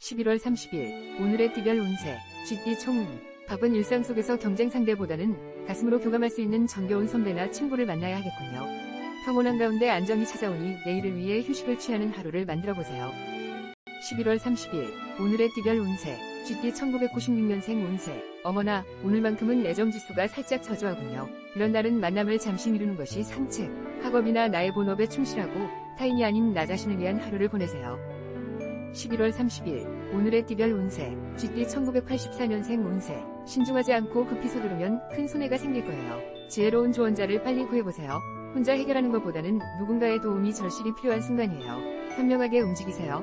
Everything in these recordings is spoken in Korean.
11월 30일 오늘의 띠별 운세 쥐띠 총운. 바쁜 일상 속에서 경쟁 상대보다는 가슴으로 교감할 수 있는 정겨운 선배나 친구를 만나야 하겠군요. 평온한 가운데 안정이 찾아오니 내일을 위해 휴식을 취하는 하루를 만들어보세요. 11월 30일 오늘의 띠별 운세 쥐띠 1996년생 운세. 어머나 오늘만큼은 애정지수가 살짝 저조하군요. 이런 날은 만남을 잠시 미루는 것이 상책. 학업이나 나의 본업에 충실하고 타인이 아닌 나 자신을 위한 하루를 보내세요. 11월 30일 오늘의 띠별 운세 쥐띠 1984년생 운세. 신중하지 않고 급히 서두르면 큰 손해가 생길 거예요. 지혜로운 조언자를 빨리 구해보세요. 혼자 해결하는 것보다는 누군가의 도움이 절실히 필요한 순간이에요. 현명하게 움직이세요.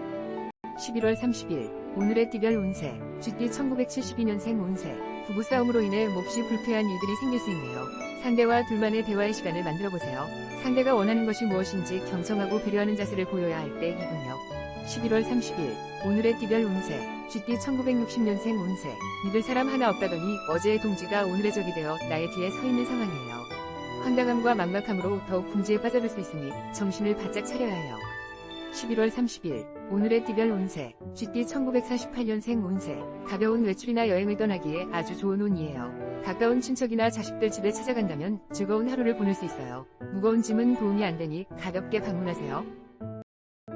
11월 30일 오늘의 띠별 운세 쥐띠 1972년생 운세. 부부싸움으로 인해 몹시 불쾌한 일들이 생길 수 있네요. 상대와 둘만의 대화의 시간을 만들어보세요. 상대가 원하는 것이 무엇인지 경청하고 배려하는 자세를 보여야 할 때이군요. 11월 30일 오늘의 띠별 운세 쥐띠 1960년생 운세. 믿을 사람 하나 없다더니 어제의 동지가 오늘의 적이 되어 나의 뒤에 서 있는 상황이에요. 황당함과 막막함으로 더욱 궁지에 빠져들 수 있으니 정신을 바짝 차려야 해요. 11월 30일 오늘의 띠별 운세 쥐띠 1948년생 운세. 가벼운 외출이나 여행을 떠나기에 아주 좋은 운이에요. 가까운 친척이나 자식들 집에 찾아간다면 즐거운 하루를 보낼 수 있어요. 무거운 짐은 도움이 안 되니 가볍게 방문하세요.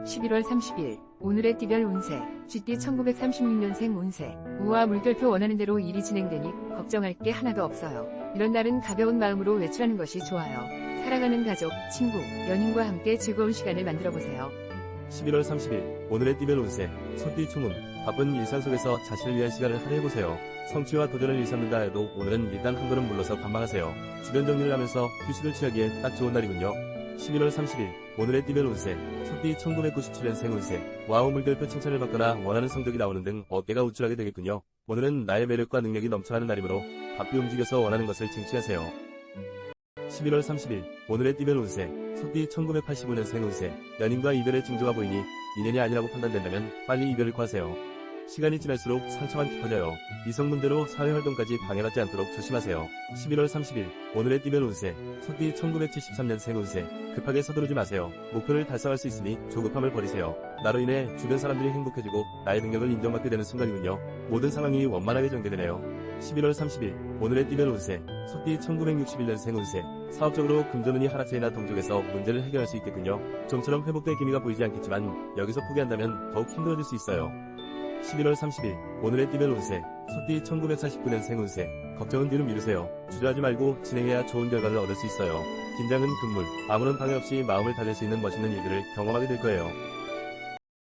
11월 30일 오늘의 띠별 운세 쥐띠 1936년생 운세. 우와 물결표 원하는 대로 일이 진행되니 걱정할 게 하나도 없어요. 이런 날은 가벼운 마음으로 외출하는 것이 좋아요. 사랑하는 가족, 친구, 연인과 함께 즐거운 시간을 만들어보세요. 11월 30일 오늘의 띠별 운세 소띠 총운. 바쁜 일상 속에서 자신을 위한 시간을 할애해보세요. 성취와 도전을 일삼는다 해도 오늘은 일단 한 걸음 물러서 관망하세요. 주변 정리를 하면서 휴식을 취하기에 딱 좋은 날이군요. 11월 30일 오늘의 띠별 운세 소띠 1997년생 운세. 와우 물결표 칭찬을 받거나 원하는 성적이 나오는 등 어깨가 우쭐하게 되겠군요. 오늘은 나의 매력과 능력이 넘쳐나는 날이므로 바삐 움직여서 원하는 것을 쟁취하세요. 11월 30일 오늘의 띠별 운세 소띠 1985년생 운세. 연인과 이별의 징조가 보이니 인연이 아니라고 판단된다면 빨리 이별을 구하세요. 시간이 지날수록 상처만 깊어져요. 이성문제로 사회활동까지 방해받지 않도록 조심하세요. 11월 30일 오늘의 띠별 운세 소띠 1973년생 운세. 급하게 서두르지 마세요. 목표를 달성할 수 있으니 조급함을 버리세요. 나로 인해 주변 사람들이 행복해지고 나의 능력을 인정받게 되는 순간이군요. 모든 상황이 원만하게 전개되네요. 11월 30일 오늘의 띠별 운세 소띠 1961년생 운세. 사업적으로 금전운이 하락세이나 동족에서 문제를 해결할 수 있겠군요. 좀처럼 회복될 기미가 보이지 않겠지만 여기서 포기한다면 더욱 힘들어질 수 있어요. 11월 30일 오늘의 띠별 운세 소띠 1949년생 운세. 걱정은 뒤로 미루세요. 주저하지 말고 진행해야 좋은 결과를 얻을 수 있어요. 긴장은 금물. 아무런 방해 없이 마음을 달랠 수 있는 멋있는 일들을 경험하게 될 거예요.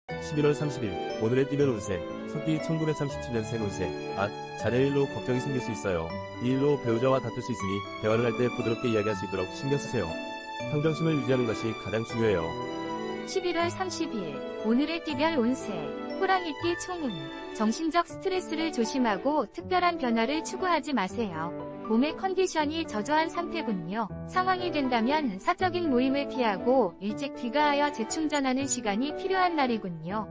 11월 30일 오늘의 띠별 운세 소띠 1937년생 운세. 자녀의 일로 걱정이 생길 수 있어요. 이 일로 배우자와 다툴 수 있으니 대화를 할 때 부드럽게 이야기할 수 있도록 신경 쓰세요. 평정심을 유지하는 것이 가장 중요해요. 11월 30일 오늘의 띠별 운세 호랑이띠 총운. 정신적 스트레스를 조심하고 특별한 변화를 추구하지 마세요. 몸의 컨디션이 저조한 상태군요. 상황이 된다면 사적인 모임을 피하고 일찍 귀가하여 재충전하는 시간이 필요한 날이군요.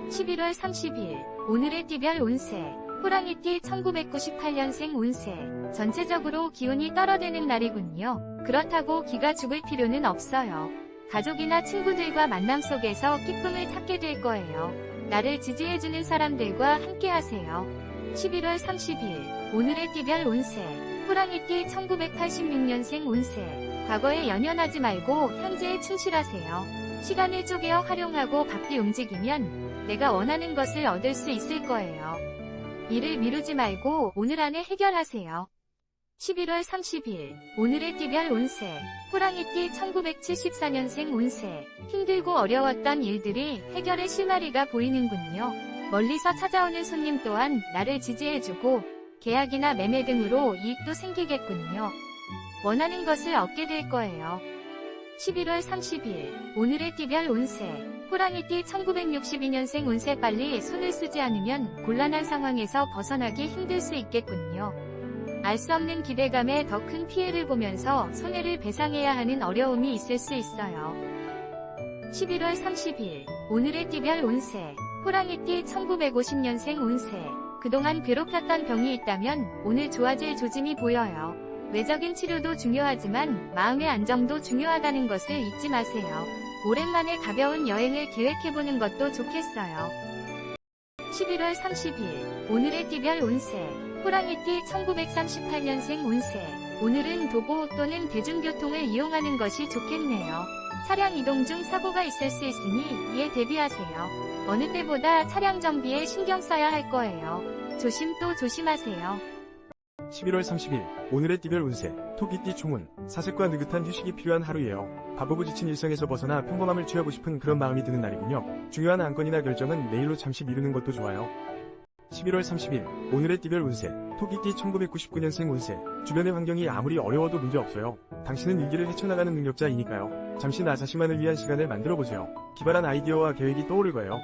11월 30일 오늘의 띠별 운세 호랑이띠 1998년생 운세. 전체적으로 기운이 떨어지는 날이군요. 그렇다고 기가 죽을 필요는 없어요. 가족이나 친구들과 만남 속에서 기쁨을 찾게 될 거예요. 나를 지지해주는 사람들과 함께 하세요. 11월 30일 오늘의 띠별 운세 호랑이띠 1986년생 운세. 과거에 연연하지 말고 현재에 충실하세요. 시간을 쪼개어 활용하고 바삐 움직이면 내가 원하는 것을 얻을 수 있을 거예요. 일을 미루지 말고 오늘 안에 해결하세요. 11월 30일 오늘의 띠별 운세 호랑이띠 1974년생 운세. 힘들고 어려웠던 일들이 해결의 실마리가 보이는군요. 멀리서 찾아오는 손님 또한 나를 지지해주고 계약이나 매매 등으로 이익도 생기겠군요. 원하는 것을 얻게 될 거예요. 11월 30일 오늘의 띠별 운세 호랑이띠 1962년생 운세. 빨리 손을 쓰지 않으면 곤란한 상황에서 벗어나기 힘들 수 있겠군요. 알 수 없는 기대감에 더 큰 피해를 보면서 손해를 배상해야 하는 어려움이 있을 수 있어요. 11월 30일 오늘의 띠별 운세 호랑이띠 1950년생 운세. 그동안 괴롭혔던 병이 있다면 오늘 좋아질 조짐이 보여요. 외적인 치료도 중요하지만 마음의 안정도 중요하다는 것을 잊지 마세요. 오랜만에 가벼운 여행을 계획해보는 것도 좋겠어요. 11월 30일 오늘의 띠별 운세 호랑이띠 1938년생 운세 오늘은 도보 또는 대중교통을 이용하는 것이 좋겠네요. 차량 이동 중 사고가 있을 수 있으니 이에 대비하세요. 어느 때보다 차량 정비에 신경 써야 할 거예요. 조심 또 조심하세요. 11월 30일 오늘의 띠별 운세 토끼띠 총운 사색과 느긋한 휴식이 필요한 하루예요. 바쁘고 지친 일상에서 벗어나 평범함을 취하고 싶은 그런 마음이 드는 날이군요. 중요한 안건이나 결정은 내일로 잠시 미루는 것도 좋아요. 11월 30일 오늘의 띠별 운세 토끼띠 1999년생 운세 주변의 환경이 아무리 어려워도 문제없어요. 당신은 위기를 헤쳐나가는 능력자이니까요. 잠시 나 자신만을 위한 시간을 만들어보세요. 기발한 아이디어와 계획이 떠오를 거예요.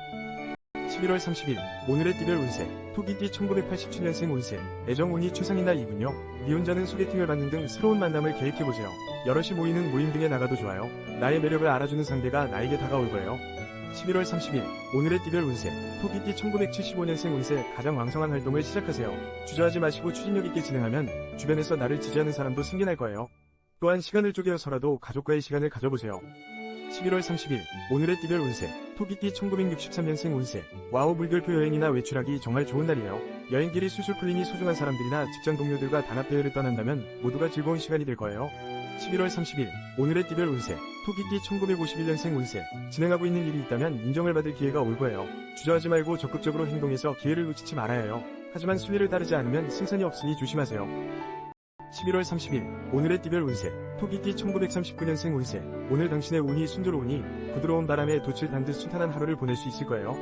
11월 30일 오늘의 띠별 운세 토끼띠 1987년생 운세 애정운이 최상인 날이군요. 미혼자는 소개팅을 받는 등 새로운 만남을 계획해보세요. 여럿이 모이는 모임 등에 나가도 좋아요. 나의 매력을 알아주는 상대가 나에게 다가올 거예요. 11월 30일 오늘의 띠별 운세 토끼띠 1975년생 운세 가장 왕성한 활동을 시작하세요. 주저하지 마시고 추진력 있게 진행하면 주변에서 나를 지지하는 사람도 생겨날 거예요. 또한 시간을 쪼개어서라도 가족과의 시간을 가져보세요. 11월 30일 오늘의 띠별 운세 토끼띠 1963년생 운세 와우 물결표 여행이나 외출하기 정말 좋은 날이에요. 여행길이 술술 풀리니 소중한 사람들이나 직장 동료들과 단합대회를 떠난다면 모두가 즐거운 시간이 될 거예요. 11월 30일 오늘의 띠별 운세 토끼띠 1951년생 운세 진행하고 있는 일이 있다면 인정을 받을 기회가 올 거예요. 주저하지 말고 적극적으로 행동해서 기회를 놓치지 말아야 해요. 하지만 순리를 따르지 않으면 승산이 없으니 조심하세요. 11월 30일 오늘의 띠별 운세 토끼띠 1939년생 운세 오늘 당신의 운이 순조로우니 부드러운 바람에 돛을 단 듯 순탄한 하루를 보낼 수 있을 거예요.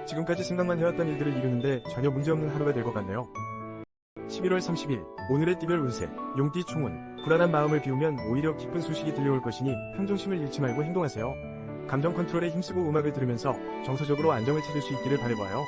지금까지 생각만 해왔던 일들을 이루는데 전혀 문제없는 하루가 될 것 같네요. 11월 30일 오늘의 띠별 운세 용띠 총운 불안한 마음을 비우면 오히려 기쁜 소식이 들려올 것이니 평정심을 잃지 말고 행동하세요. 감정 컨트롤에 힘쓰고 음악을 들으면서 정서적으로 안정을 찾을 수 있기를 바라봐요.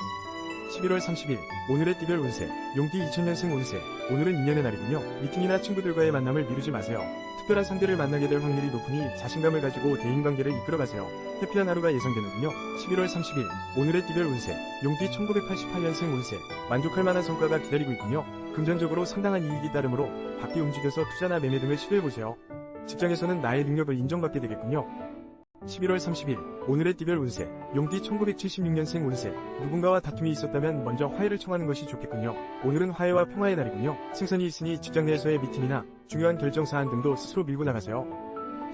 11월 30일 오늘의 띠별 운세 용띠 2000년생 운세 오늘은 인연의 날이군요. 미팅이나 친구들과의 만남을 미루지 마세요. 특별한 상대를 만나게 될 확률이 높으니 자신감을 가지고 대인관계를 이끌어가세요. 해피한 하루가 예상되는군요. 11월 30일 오늘의 띠별 운세 용띠 1988년생 운세 만족할 만한 성과가 기다리고 있군요. 금전적으로 상당한 이익이 따르므로 밖에 움직여서 투자나 매매 등을 시도해보세요. 직장에서는 나의 능력을 인정받게 되겠군요. 11월 30일 오늘의 띠별 운세 용띠 1976년생 운세 누군가와 다툼이 있었다면 먼저 화해를 청하는 것이 좋겠군요. 오늘은 화해와 평화의 날이군요. 승산이 있으니 직장 내에서의 미팅이나 중요한 결정사안 등도 스스로 밀고 나가세요.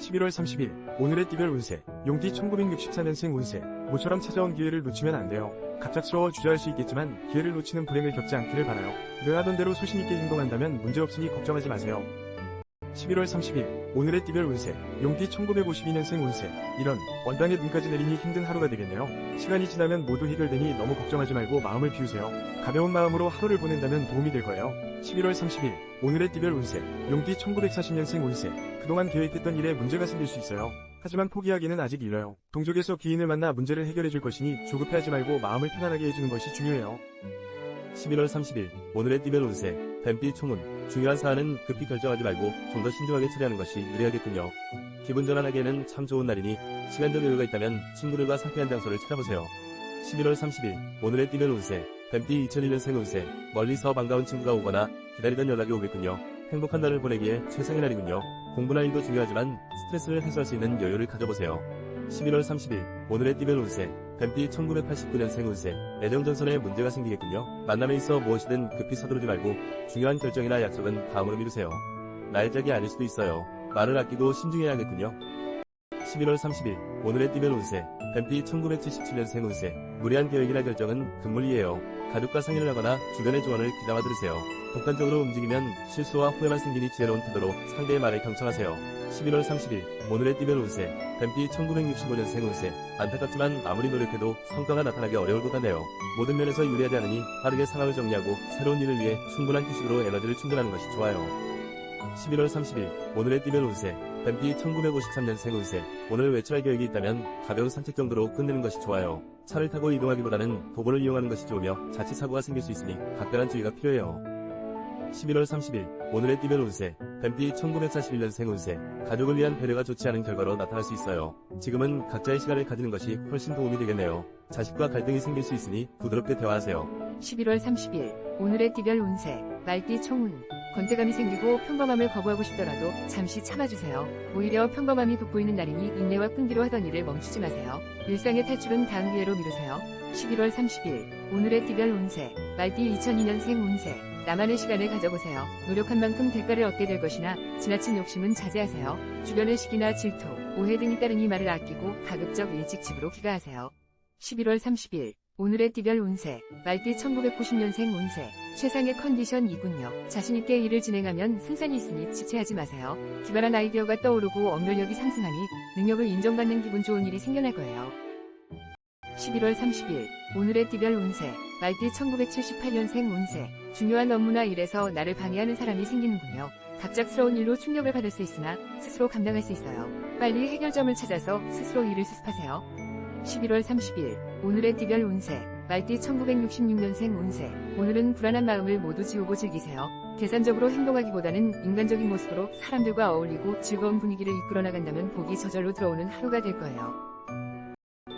11월 30일 오늘의 띠별 운세 용띠 1964년생 운세 모처럼 찾아온 기회를 놓치면 안 돼요. 갑작스러워 주저할 수 있겠지만 기회를 놓치는 불행을 겪지 않기를 바라요. 늘 하던 대로 소신있게 행동한다면 문제없으니 걱정하지 마세요. 11월 30일 오늘의 띠별 운세 용띠 1952년생 운세 이런 원단에 눈까지 내리니 힘든 하루가 되겠네요. 시간이 지나면 모두 해결되니 너무 걱정하지 말고 마음을 비우세요. 가벼운 마음으로 하루를 보낸다면 도움이 될 거예요. 11월 30일 오늘의 띠별 운세 용띠 1940년생 운세 그동안 계획했던 일에 문제가 생길 수 있어요. 하지만 포기하기는 아직 일러요. 동족에서 기인을 만나 문제를 해결해 줄 것이니 조급해하지 말고 마음을 편안하게 해주는 것이 중요해요. 11월 30일 오늘의 띠별 운세 뱀띠 총운 중요한 사안은 급히 결정하지 말고 좀 더 신중하게 처리하는 것이 유리하겠군요. 기분 전환하기에는 참 좋은 날이니 시간적 여유가 있다면 친구들과 상쾌한 장소를 찾아보세요. 11월 30일 오늘의 띠별 운세 뱀띠 2001년생 운세 멀리서 반가운 친구가 오거나 기다리던 연락이 오겠군요. 행복한 날을 보내기에 최상의 날이군요. 공부나 일도 중요하지만 스트레스를 해소할 수 있는 여유를 가져보세요. 11월 30일 오늘의 띠별 운세 뱀띠 1989년생 운세 애정전선에 문제가 생기겠군요. 만남에 있어 무엇이든 급히 서두르지 말고 중요한 결정이나 약속은 다음으로 미루세요. 나의 짝이 아닐 수도 있어요. 말을 아끼고 신중해야겠군요. 11월 30일 오늘의 띠별 운세 뱀띠 1977년생 운세 무리한 계획이나 결정은 금물이에요. 가족과 상의를 하거나 주변의 조언을 귀담아 들으세요. 독단적으로 움직이면 실수와 후회만 생기니 지혜로운 태도로 상대의 말에 경청하세요. 11월 30일 오늘의 띠별 운세 뱀띠 1965년생 운세 안타깝지만 아무리 노력해도 성과가 나타나기 어려울 것 같네요. 모든 면에서 유리하지 않으니 빠르게 상황을 정리하고 새로운 일을 위해 충분한 휴식으로 에너지를 충전하는 것이 좋아요. 11월 30일 오늘의 띠별 운세 뱀띠 1953년생 운세 오늘 외출할 계획이 있다면 가벼운 산책 정도로 끝내는 것이 좋아요. 차를 타고 이동하기보다는 도보를 이용하는 것이 좋으며 자칫 사고가 생길 수 있으니 각별한 주의가 필요해요. 11월 30일 오늘의 띠별 운세 뱀띠 1941년생 운세 가족을 위한 배려가 좋지 않은 결과로 나타날 수 있어요. 지금은 각자의 시간을 가지는 것이 훨씬 도움이 되겠네요. 자식과 갈등이 생길 수 있으니 부드럽게 대화하세요. 11월 30일 오늘의 띠별 운세 말띠 총운 권태감이 생기고 평범함을 거부하고 싶더라도 잠시 참아주세요. 오히려 평범함이 돋보이는 날이니 인내와 끈기로 하던 일을 멈추지 마세요. 일상의 탈출은 다음 기회로 미루세요. 11월 30일 오늘의 띠별 운세 말띠 2002년생 운세 나만의 시간을 가져보세요. 노력한 만큼 대가를 얻게 될 것이나 지나친 욕심은 자제하세요. 주변의 시기나 질투, 오해 등이 따르니 말을 아끼고 가급적 일찍 집으로 귀가하세요. 11월 30일 오늘의 띠별 운세 말띠 1990년생 운세 최상의 컨디션이군요. 자신있게 일을 진행하면 승산이 있으니 지체하지 마세요. 기발한 아이디어가 떠오르고 업력이 상승하니 능력을 인정받는 기분 좋은 일이 생겨날 거예요. 11월 30일 오늘의 띠별 운세 말띠 1978년생 운세 중요한 업무나 일에서 나를 방해하는 사람이 생기는군요. 갑작스러운 일로 충격을 받을 수 있으나 스스로 감당할 수 있어요. 빨리 해결점을 찾아서 스스로 일을 수습하세요. 11월 30일 오늘의 띠별 운세 말띠 1966년생 운세 오늘은 불안한 마음을 모두 지우고 즐기세요. 계산적으로 행동하기보다는 인간적인 모습으로 사람들과 어울리고 즐거운 분위기를 이끌어 나간다면 복이 저절로 들어오는 하루가 될 거예요.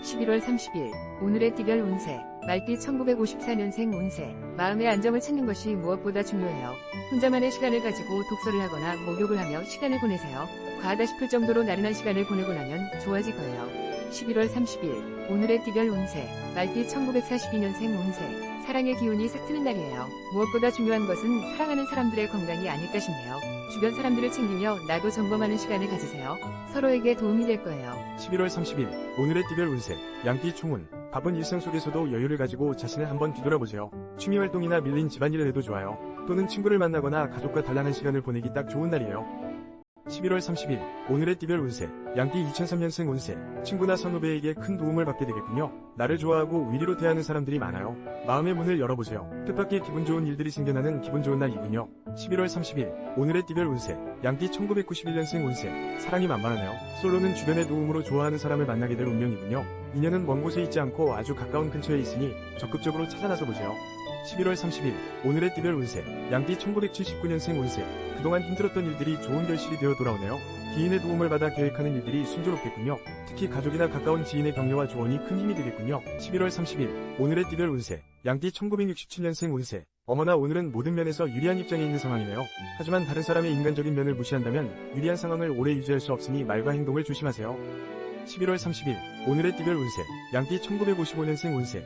11월 30일 오늘의 띠별 운세 말띠 1954년생 운세 마음의 안정을 찾는 것이 무엇보다 중요해요. 혼자만의 시간을 가지고 독서를 하거나 목욕을 하며 시간을 보내세요. 과하다 싶을 정도로 나른한 시간을 보내고 나면 좋아질 거예요. 11월 30일 오늘의 띠별 운세 말띠 1942년생 운세 사랑의 기운이 싹 트는 날이에요. 무엇보다 중요한 것은 사랑하는 사람들의 건강이 아닐까 싶네요. 주변 사람들을 챙기며 나도 점검하는 시간을 가지세요. 서로에게 도움이 될 거예요. 11월 30일 오늘의 띠별 운세 양띠 총운 바쁜 일상 속에서도 여유를 가지고 자신을 한번 뒤돌아보세요. 취미활동이나 밀린 집안일을 해도 좋아요. 또는 친구를 만나거나 가족과 단란한 시간을 보내기 딱 좋은 날이에요. 11월 30일 오늘의 띠별 운세 양띠 2003년생 운세 친구나 선후배에게 큰 도움을 받게 되겠군요. 나를 좋아하고 위리로 대하는 사람들이 많아요. 마음의 문을 열어보세요. 뜻밖의 기분 좋은 일들이 생겨나는 기분 좋은 날이군요. 11월 30일 오늘의 띠별 운세 양띠 1991년생 운세 사랑이 만만하네요. 솔로는 주변의 도움으로 좋아하는 사람을 만나게 될 운명이군요. 인연은 먼 곳에 있지 않고 아주 가까운 근처에 있으니 적극적으로 찾아 나서 보세요. 11월 30일 오늘의 띠별 운세 양띠 1979년생 운세 그동안 힘들었던 일들이 좋은 결실이 되어 돌아오네요. 기인의 도움을 받아 계획하는 일들이 순조롭겠군요. 특히 가족이나 가까운 지인의 격려와 조언이 큰 힘이 되겠군요. 11월 30일 오늘의 띠별 운세 양띠 1967년생 운세 어머나 오늘은 모든 면에서 유리한 입장에 있는 상황이네요. 하지만 다른 사람의 인간적인 면을 무시한다면 유리한 상황을 오래 유지할 수 없으니 말과 행동을 조심하세요. 11월 30일 오늘의 띠별 운세 양띠 1955년생 운세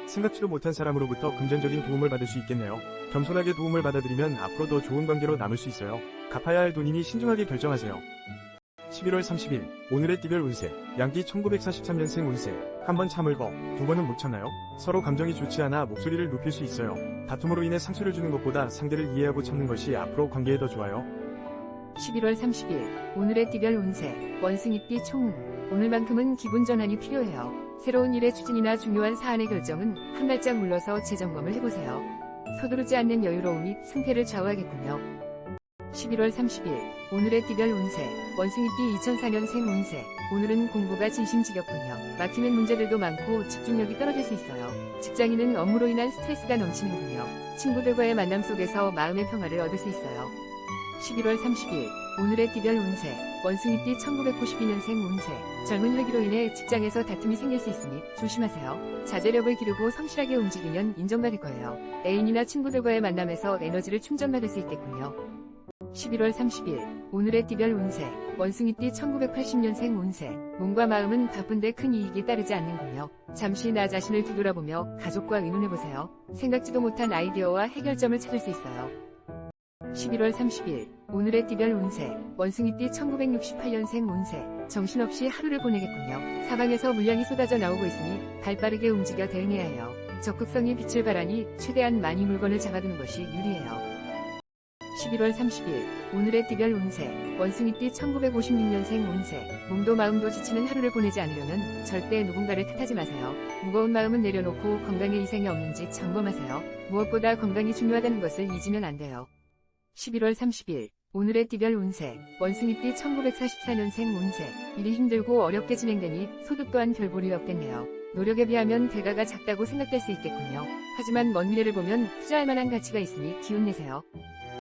생각지도 못한 사람으로부터 금전적인 도움을 받을 수 있겠네요. 겸손하게 도움을 받아들이면 앞으로 더 좋은 관계로 남을 수 있어요. 갚아야 할 돈이니 신중하게 결정하세요. 11월 30일 오늘의 띠별 운세 양띠 1943년생 운세 한번 참을 거 두 번은 못 참나요? 서로 감정이 좋지 않아 목소리를 높일 수 있어요. 다툼으로 인해 상처를 주는 것보다 상대를 이해하고 참는 것이 앞으로 관계에 더 좋아요. 11월 30일 오늘의 띠별 운세 원숭이띠 총운 오늘만큼은 기분 전환이 필요해요. 새로운 일의 추진이나 중요한 사안의 결정은 한 발짝 물러서 재점검을 해보세요. 서두르지 않는 여유로움이 승패를 좌우하겠군요. 11월 30일 오늘의 띠별 운세 원숭이띠 2004년생 운세 오늘은 공부가 진심지겹군요. 막히는 문제들도 많고 집중력이 떨어질 수 있어요. 직장인은 업무로 인한 스트레스가 넘치는군요. 친구들과의 만남 속에서 마음의 평화를 얻을 수 있어요. 11월 30일 오늘의 띠별 운세 원숭이띠 1992년생 운세 젊은 혈기로 인해 직장에서 다툼이 생길 수 있으니 조심하세요. 자제력을 기르고 성실하게 움직이면 인정받을 거예요. 애인이나 친구들과의 만남에서 에너지를 충전받을 수 있겠군요. 11월 30일 오늘의 띠별 운세 원숭이띠 1980년생 운세 몸과 마음은 바쁜데 큰 이익이 따르지 않는군요. 잠시 나 자신을 뒤돌아보며 가족과 의논해보세요. 생각지도 못한 아이디어와 해결점을 찾을 수 있어요. 11월 30일 오늘의 띠별 운세 원숭이띠 1968년생 운세 정신없이 하루를 보내겠군요. 사방에서 물량이 쏟아져 나오고 있으니 발빠르게 움직여 대응해야 해요. 적극성이 빛을 발하니 최대한 많이 물건을 잡아두는 것이 유리해요. 11월 30일 오늘의 띠별 운세 원숭이띠 1956년생 운세 몸도 마음도 지치는 하루를 보내지 않으려면 절대 누군가를 탓하지 마세요. 무거운 마음은 내려놓고 건강에 이상이 없는지 점검하세요. 무엇보다 건강이 중요하다는 것을 잊으면 안 돼요. 11월 30일 오늘의 띠별 운세 원숭이띠 1944년생 운세 일이 힘들고 어렵게 진행되니 소득 또한 별 볼이 없겠네요. 노력에 비하면 대가가 작다고 생각될 수 있겠군요. 하지만 먼 미래를 보면 투자할 만한 가치가 있으니 기운내세요.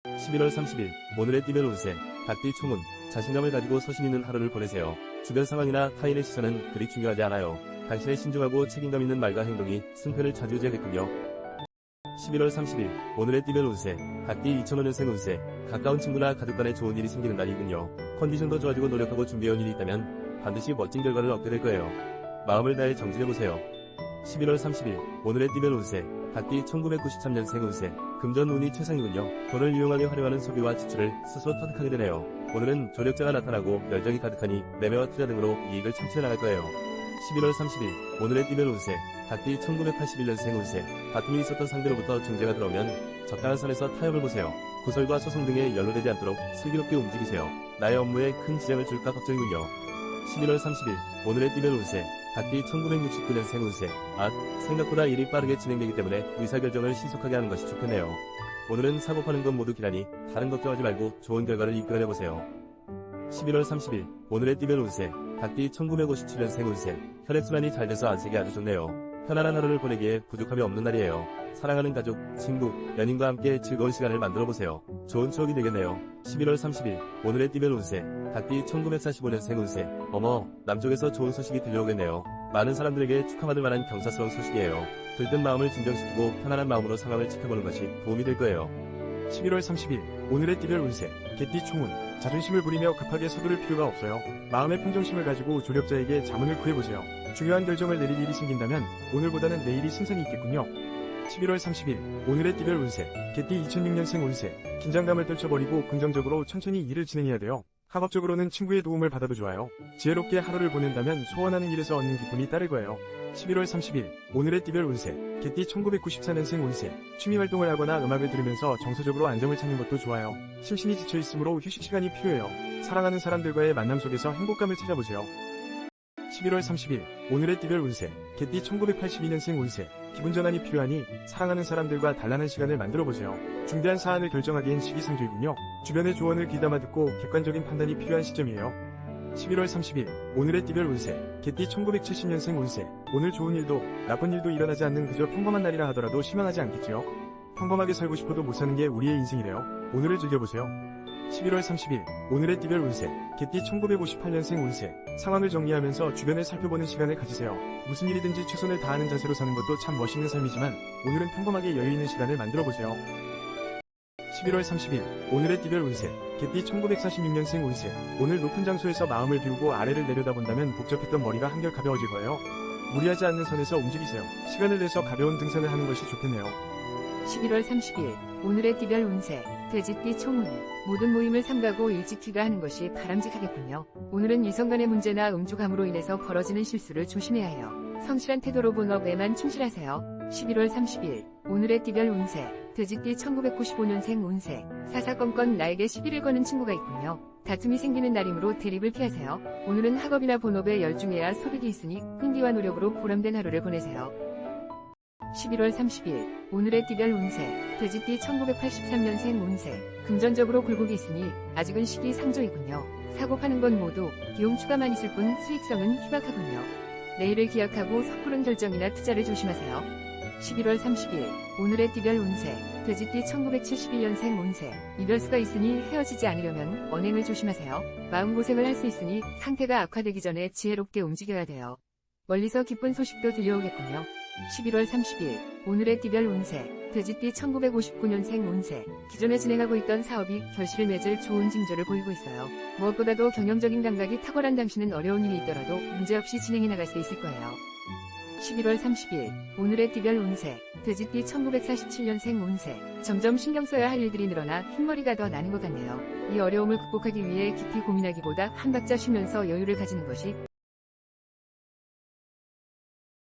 11월 30일 오늘의 띠별 운세 닭띠 총운 자신감을 가지고 소신 있는 하루를 보내세요. 주변 상황이나 타인의 시선은 그리 중요하지 않아요. 당신의 신중하고 책임감 있는 말과 행동이 승패를 좌지우지하겠군요. 11월 30일 오늘의 띠별 운세 각기 2005년생 운세 가까운 친구나 가족 간에 좋은 일이 생기는 날이군요. 컨디션도 좋아지고 노력하고 준비해온 일이 있다면 반드시 멋진 결과를 얻게 될 거예요. 마음을 다해 정진해보세요. 11월 30일 오늘의 띠별 운세 각기 1993년생 운세 금전 운이 최상이군요. 돈을 유용하게 활용하는 소비와 지출을 스스로 터득하게 되네요. 오늘은 조력자가 나타나고 열정이 가득하니 매매와 투자 등으로 이익을 창출해 나갈 거예요. 11월 30일 오늘의 띠별 운세 각기 1981년생 운세 다툼이 있었던 상대로부터 중재가 들어오면 적당한 선에서 타협을 보세요. 구설과 소송 등에 연루되지 않도록 슬기롭게 움직이세요. 나의 업무에 큰 지장을 줄까 걱정이군요. 11월 30일 오늘의 띠별 운세 각기 1969년생 운세 생각보다 일이 빠르게 진행되기 때문에 의사결정을 신속하게 하는 것이 좋겠네요. 오늘은 사고 파는 건 모두 기라니 다른 걱정하지 말고 좋은 결과를 이끌어내보세요. 11월 30일 오늘의 띠별 운세 각기 1957년생 운세 혈액순환이 잘 돼서 안색이 아주 좋네요. 편안한 하루를 보내기에 부족함이 없는 날이에요. 사랑하는 가족, 친구, 연인과 함께 즐거운 시간을 만들어보세요. 좋은 추억이 되겠네요. 11월 30일 오늘의 띠별 운세 각기 1945년생 운세 남쪽에서 좋은 소식이 들려오겠네요. 많은 사람들에게 축하받을 만한 경사스러운 소식이에요. 들뜬 마음을 진정시키고 편안한 마음으로 상황을 지켜보는 것이 도움이 될 거예요. 11월 30일 오늘의 띠별 운세 개띠 총운 자존심을 부리며 급하게 서두를 필요가 없어요. 마음의 평정심을 가지고 조력자에게 자문을 구해보세요. 중요한 결정을 내릴 일이 생긴다면 오늘보다는 내일이 순선이 있겠군요. 11월 30일 오늘의 띠별 운세 개띠 2006년생 운세 긴장감을 떨쳐버리고 긍정적으로 천천히 일을 진행해야 돼요. 학업적으로는 친구의 도움을 받아도 좋아요. 지혜롭게 하루를 보낸다면 소원하는 일에서 얻는 기쁨이 따를 거예요. 11월 30일 오늘의 띠별 운세 개띠 1994년생 운세 취미활동을 하거나 음악을 들으면서 정서적으로 안정을 찾는 것도 좋아요. 심신이 지쳐있으므로 휴식 시간이 필요해요. 사랑하는 사람들과의 만남 속에서 행복감을 찾아보세요. 11월 30일 오늘의 띠별 운세 개띠 1982년생 운세 기분 전환이 필요하니 사랑하는 사람들과 단란한 시간을 만들어보세요. 중대한 사안을 결정하기엔 시기상조이군요. 주변의 조언을 귀담아 듣고 객관적인 판단이 필요한 시점이에요. 11월 30일 오늘의 띠별 운세 개띠 1970년생 운세 오늘 좋은 일도 나쁜 일도 일어나지 않는 그저 평범한 날이라 하더라도 실망하지 않겠지요. 평범하게 살고 싶어도 못 사는 게 우리의 인생이래요. 오늘을 즐겨보세요. 11월 30일 오늘의 띠별 운세 개띠 1958년생 운세 상황을 정리하면서 주변을 살펴보는 시간을 가지세요. 무슨 일이든지 최선을 다하는 자세로 사는 것도 참 멋있는 삶이지만 오늘은 평범하게 여유있는 시간을 만들어보세요. 11월 30일 오늘의 띠별 운세 개띠 1946년생 운세 오늘 높은 장소에서 마음을 비우고 아래를 내려다본다면 복잡했던 머리가 한결 가벼워질 거예요. 무리하지 않는 선에서 움직이세요. 시간을 내서 가벼운 등산을 하는 것이 좋겠네요. 11월 30일 오늘의 띠별 운세 돼지띠 총운 모든 모임을 삼가고 일찍 귀가하는 것이 바람직하겠군요. 오늘은 이성 간의 문제나 음주감으로 인해서 벌어지는 실수를 조심해야 해요. 성실한 태도로 본업에만 충실하세요. 11월 30일 오늘의 띠별 운세 돼지띠 1995년생 운세 사사건건 나에게 시비를 거는 친구가 있군요. 다툼이 생기는 날이므로 대립을 피하세요. 오늘은 학업이나 본업에 열중해야 소득이 있으니 끈기와 노력으로 보람된 하루를 보내세요. 11월 30일 오늘의 띠별 운세 돼지띠 1983년생 운세 금전적으로 굴곡이 있으니 아직은 시기상조이군요. 사고 파는 건 모두 비용 추가만 있을 뿐 수익성은 희박하군요. 내일을 기약하고 섣부른 결정이나 투자를 조심하세요. 11월 30일 오늘의 띠별 운세 돼지띠 1971년생 운세 이별수가 있으니 헤어지지 않으려면 언행을 조심하세요. 마음고생을 할 수 있으니 상태가 악화되기 전에 지혜롭게 움직여야 돼요. 멀리서 기쁜 소식도 들려오겠군요. 11월 30일 오늘의 띠별 운세 돼지띠 1959년생 운세 기존에 진행하고 있던 사업이 결실을 맺을 좋은 징조를 보이고 있어요. 무엇보다도 경영적인 감각이 탁월한 당신은 어려운 일이 있더라도 문제없이 진행해 나갈 수 있을 거예요. 11월 30일 오늘의 띠별 운세 돼지띠 1947년생 운세 점점 신경 써야 할 일들이 늘어나 흰머리가 더 나는 것 같네요. 이 어려움을 극복하기 위해 깊이 고민하기보다 한 박자 쉬면서 여유를 가지는 것이